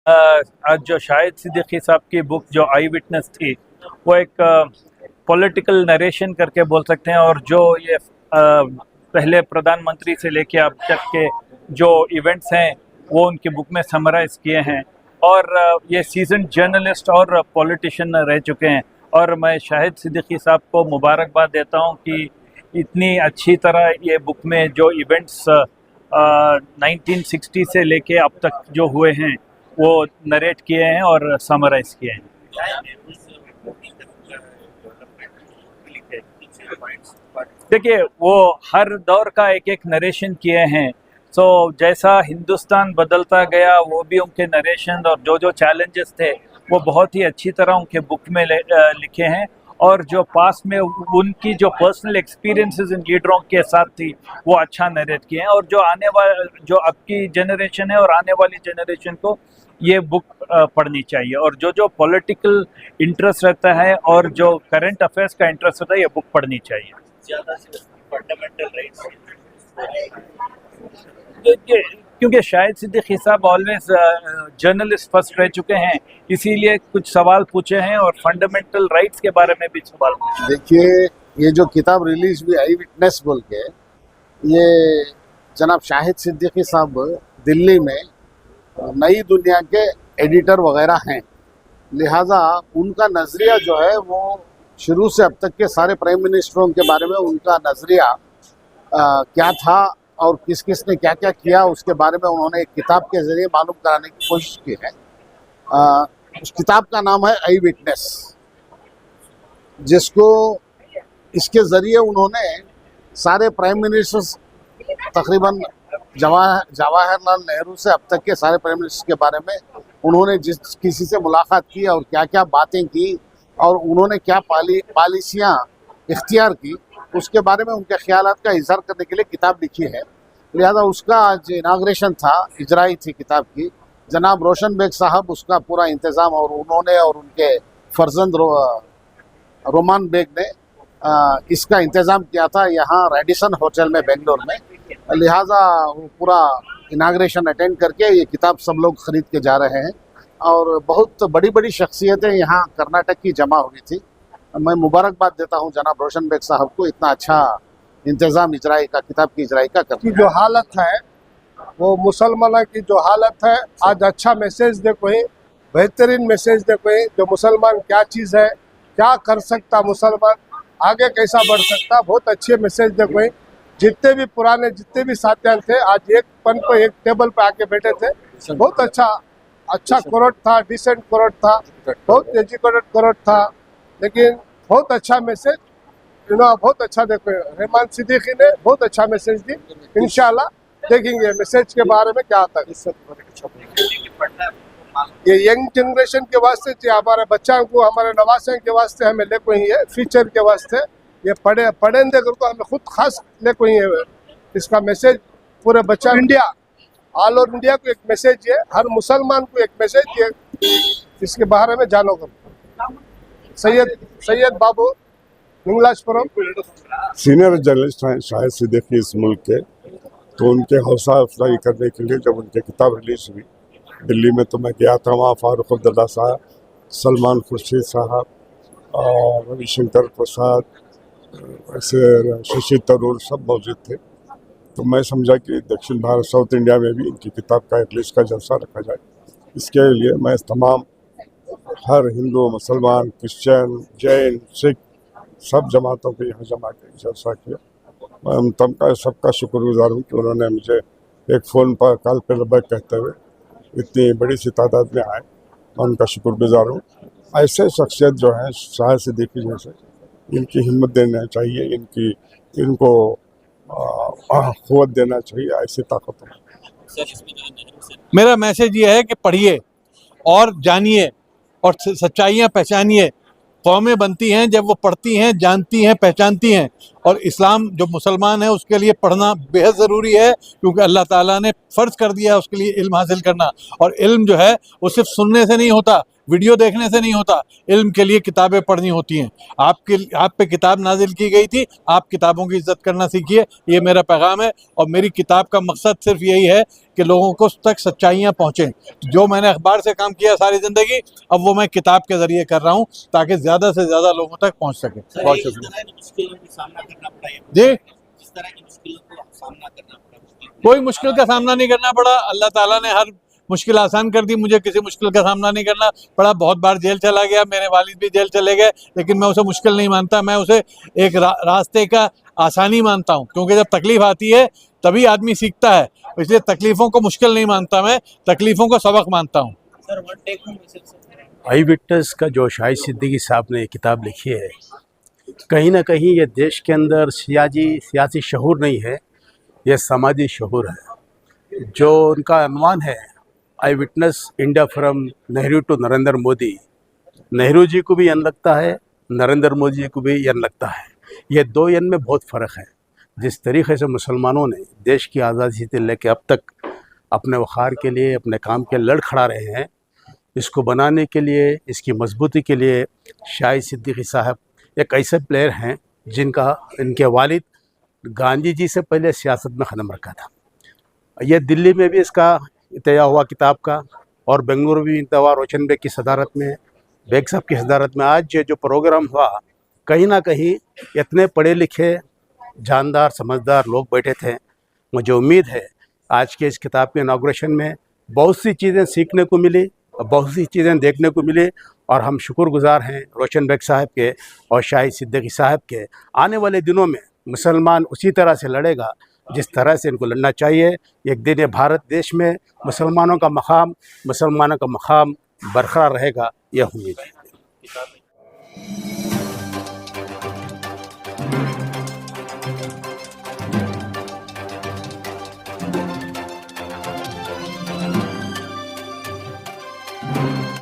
आज जो शाहिद सिद्दीकी साहब की बुक जो आई विटनेस थी, वो एक पॉलिटिकल नरेशन करके बोल सकते हैं, और जो ये पहले प्रधानमंत्री से लेके अब तक के जो इवेंट्स हैं वो उनकी बुक में समराइज किए हैं। और ये सीजन जर्नलिस्ट और पॉलिटिशियन रह चुके हैं, और मैं शाहिद सिद्दीकी साहब को मुबारकबाद देता हूँ कि इतनी अच्छी तरह ये बुक में जो इवेंट्स 1960 से लेके अब तक जो हुए हैं वो नरेट किए हैं और समराइज किए हैं। देखिए, वो हर दौर का एक एक नरेशन किए हैं। सो जैसा हिंदुस्तान बदलता गया वो भी उनके नरेशन और जो जो चैलेंजेस थे वो बहुत ही अच्छी तरह उनके बुक में लिखे हैं। और जो पास में उनकी जो पर्सनल एक्सपीरियंसेस इन लीडरों के साथ थी वो अच्छा नरेट किए हैं। और जो आने वाले जो अब की जनरेशन है और आने वाली जनरेशन को ये बुक पढ़नी चाहिए। और जो जो पॉलिटिकल इंटरेस्ट रहता है और जो करंट अफेयर्स का इंटरेस्ट रहता है ये बुक पढ़नी चाहिए। ज़्यादा से फंडामेंटल राइट्स, क्योंकि शाहिद सिद्दीकी साहब ऑलवेज जर्नलिस्ट फर्स्ट रह चुके हैं, इसीलिए कुछ सवाल पूछे हैं और फंडामेंटल राइट्स के बारे में भी सवाल पूछे। देखिए, ये जो किताब रिलीज हुई आई विटनेस बोल के, ये जनाब शाहिद सिद्दीकी साहब दिल्ली में नई दुनिया के एडिटर वगैरह हैं, लिहाजा उनका नज़रिया जो है वो शुरू से अब तक के सारे प्राइम मिनिस्टरों के बारे में उनका नज़रिया क्या था और किस किस ने क्या क्या किया उसके बारे में उन्होंने एक किताब के ज़रिए मालूम कराने की कोशिश की है। उस किताब का नाम है आई विटनेस, जिसको इसके ज़रिए उन्होंने सारे प्राइम मिनिस्टर्स तकरीबन जवाहरलाल नेहरू से अब तक के सारे प्राइम मिनिस्टर के बारे में उन्होंने जिस किसी से मुलाकात की और क्या क्या बातें की और उन्होंने क्या पॉलिसियाँ इख्तियार की उसके बारे में उनके ख्यालात का इजहार करने के लिए किताब लिखी है। लिहाजा उसका आज इनाग्रेशन था, इजराई थी किताब की। जनाब रोशन बेग साहब उसका पूरा इंतज़ाम और उन्होंने और उनके फर्जंद रोमान बेग ने इसका इंतज़ाम किया था यहाँ रेडिसन होटल में बेंगलोर में। लिहाजा वो पूरा इनाग्रेशन अटेंड करके ये किताब सब लोग ख़रीद के जा रहे हैं और बहुत बड़ी बड़ी शख्सियतें यहाँ कर्नाटक की जमा हुई थी। मैं मुबारकबाद देता हूँ जनाब रोशन बेग साहब को, इतना अच्छा इंतज़ाम इजराई का, किताब की इजराई का करने की जो हालत है वो मुसलमाना की जो हालत है, आज अच्छा मैसेज देखो है, बेहतरीन मैसेज देखो है, जो मुसलमान क्या चीज़ है, क्या कर सकता मुसलमान, आगे कैसा बढ़ सकता, बहुत अच्छे मैसेज देखो है। जितने भी पुराने जितने भी साथियान थे आज एक पन पे एक टेबल पे आके बैठे थे, बहुत अच्छा कोरट था, डिसेंट कोरट था, बहुत एजुकेटेड कोरट था, लेकिन बहुत अच्छा मैसेज बहुत अच्छा देखो रहमान सिद्दीकी ने बहुत अच्छा मैसेज दी। इंशाल्लाह देखेंगे मैसेज के बारे में क्या आता है। ये यंग जनरेशन के वास्ते, हमारे बच्चों को, हमारे नवासे के वास्ते हमें ले कोई है, फ्यूचर के वास्ते ये पढ़ेंगे को हमें खुद खास ले कोई है। इसका मैसेज पूरे बच्चा इंडिया, ऑल ओवर इंडिया को एक मैसेज है, हर मुसलमान को एक मैसेज है, इसके बारे में जानो करो। सैयद बाबू मंगलाजपुरम सीनियर जर्नलिस्ट हैं शाहिद सिद्दीकी इस मुल्क के, तो उनके हौसला अफजाई करने के लिए जब उनकी किताब रिलीज हुई दिल्ली में तो मैं गया था। वहाँ फारूक अब्दुल्ला साहब, सलमान खुर्शीद साहब और रविशंकर प्रसाद, ऐसे शशि तरूर सब मौजूद थे। तो मैं समझा कि दक्षिण भारत, साउथ इंडिया में भी इनकी किताब का रिलीज का जलसा रखा जाए। इसके लिए मैं तमाम हर हिंदू, मुसलमान, क्रिश्चियन, जैन, सिख सब जमातों को यहाँ जमा के जलसा किया। मैं सबका शुक्रगुजार हूँ कि उन्होंने मुझे एक फ़ोन पर कॉल पर लबैक कहते हुए इतनी बड़ी सी तादाद में आए, मैं उनका शुक्रगुजार हूँ। ऐसे शख्सियत जो हैं शाहिद सिद्दीकी जैसे, इनकी हिम्मत देना चाहिए, इनको क़ुव्वत देना चाहिए, ऐसी ताकत है। मेरा मैसेज ये है कि पढ़िए और जानिए और सच्चाइयाँ पहचानिए। कौमें बनती हैं जब वो पढ़ती हैं, जानती हैं, पहचानती हैं। और इस्लाम जो मुसलमान है उसके लिए पढ़ना बेहद ज़रूरी है, क्योंकि अल्लाह ताला ने फ़र्ज़ कर दिया उसके लिए इल्म हासिल करना। और इल्म जो है वो सिर्फ सुनने से नहीं होता, वीडियो देखने से नहीं होता, इल्म के लिए किताबें पढ़नी होती हैं। आप पे किताब नाजिल की गई थी, आप किताबों की इज़्ज़त करना सीखिए, ये मेरा पैगाम है। और मेरी किताब का मकसद सिर्फ यही है कि लोगों को तक सच्चाइयाँ पहुँचें। जो मैंने अखबार से काम किया सारी ज़िंदगी, अब वो मैं किताब के ज़रिए कर रहा हूँ ताकि ज़्यादा से ज़्यादा लोगों तक पहुँच सके। बहुत शुक्रिया जी। कोई मुश्किल का सामना नहीं करना पड़ा, अल्लाह ताला ने हर मुश्किल आसान कर दी, मुझे किसी मुश्किल का सामना नहीं करना पड़ा। बहुत बार जेल चला गया, मेरे वालिद भी जेल चले गए, लेकिन मैं उसे मुश्किल नहीं मानता, मैं उसे एक रास्ते का आसानी मानता हूँ, क्योंकि जब तकलीफ आती है तभी आदमी सीखता है। इसलिए तकलीफ़ों को मुश्किल नहीं मानता, मैं तकलीफ़ों को सबक मानता हूँ। आई विटनेस का जो शाहिद सिद्दीकी साहब ने किताब लिखी है, कहीं ना कहीं ये देश के अंदर सियासी शऊर नहीं है, ये समाजी शऊर है। जो उनका अनुमान है, eyewitness India from Nehru to Narendra Modi, Nehru ji को भी यन लगता है, नरेंद्र मोदी जी को भी यन लगता है। ये दो यन में बहुत फ़र्क है। जिस तरीके से मुसलमानों ने देश की आज़ादी से लेकर अब तक अपने वक़ार के लिए, अपने काम के लड़ खड़ा रहे हैं, इसको बनाने के लिए, इसकी मजबूती के लिए शाहिद सिद्दीकी साहब एक ऐसे प्लेयर हैं जिनका इनके वालिद गांधी जी से पहले सियासत में ख़दम रखा था। यह दिल्ली में भी इसका इंतहा हुआ किताब का, और बेंगलुरु भी इंतहा हुआ रोशन बेग की सदारत में, बेग साहब की सदारत में। आज जो प्रोग्राम हुआ, कहीं ना कहीं इतने पढ़े लिखे, जानदार, समझदार लोग बैठे थे। मुझे उम्मीद है आज के इस किताब के इनॉग्रेशन में बहुत सी चीज़ें सीखने को मिली, बहुत सी चीज़ें देखने को मिली, और हम शुक्रगुजार हैं रोशन बेग साहब के और शाहिद सिद्दीकी साहब के। आने वाले दिनों में मुसलमान उसी तरह से लड़ेगा जिस तरह से इनको लड़ना चाहिए। एक दिन ये भारत देश में मुसलमानों का मकाम बरकरार रहेगा, यह उम्मीद है।